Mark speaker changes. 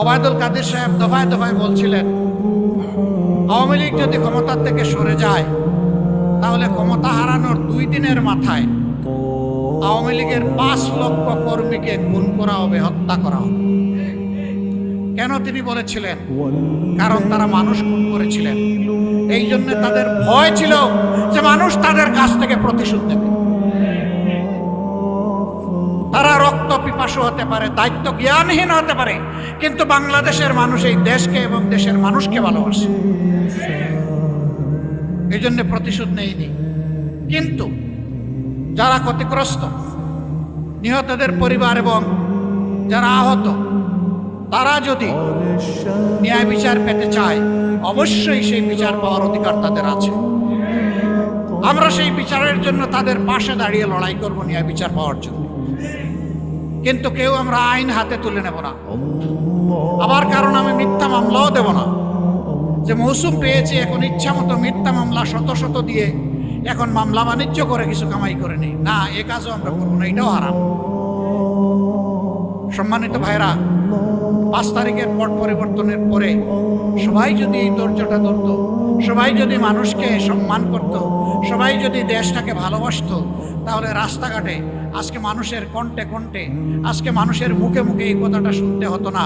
Speaker 1: ওবায়দুল কাদের সাহেব দফায় দফায় বলছিলেন, আওয়ামী লীগ যদি ক্ষমতার থেকে সরে যায় তাহলে ক্ষমতা হারানোর 2 দিনের মাথায় আওয়ামী লীগের 5 লক্ষ কর্মীকে খুন করা হবে, হত্যা করা হবে। কেন তিনি বলেছিলেন? কারণ তারা মানুষ খুন করেছিলেন। এই জন্য তাদের ভয় ছিল যে মানুষ তাদের কাছ থেকে প্রতিশোধ নেবে। তারা রক্ত পিপাসু হতে পারে, দায়িত্ব জ্ঞানহীন হতে পারে, কিন্তু বাংলাদেশের মানুষ এই দেশকে এবং দেশের মানুষকে ভালোবাসে, এই জন্য প্রতিশোধ নেয়নি। কিন্তু যারা ক্ষতিগ্রস্ত, নিহতদের পরিবার এবং যারা আহত, তারা যদি ন্যায় বিচার পেতে চায় অবশ্যই সেই বিচার পাওয়ার অধিকার তাদের আছে। আমরা সেই বিচারের জন্য তাদের পাশে দাঁড়িয়ে লড়াই করব ন্যায় বিচার পাওয়ার জন্য। কিন্তু কেউ আমরা আইন হাতে তুলে নেব না। আবার কারণ আমি মিথ্যা মামলাও দেব না যে মৌসুম পেয়েছি এখন ইচ্ছা মতো মিথ্যা মামলা শত শত দিয়ে এখন মামলা বাণিজ্য করে কিছু কামাই করে নেই, না, এ কাজও আমরা করবো না, এটাও হারাম। সম্মানিত ভাইরা, 5 তারিখের পট পরিবর্তনের পরে সবাই যদি এই ধৈর্যটা ধরত, সবাই যদি মানুষকে সম্মান করত, সবাই যদি দেশটাকে ভালোবাসত, তাহলে রাস্তাঘাটে আজকে মানুষের কণ্ঠে কণ্ঠে, আজকে মানুষের মুখে মুখে এই কথাটা শুনতে হতো না।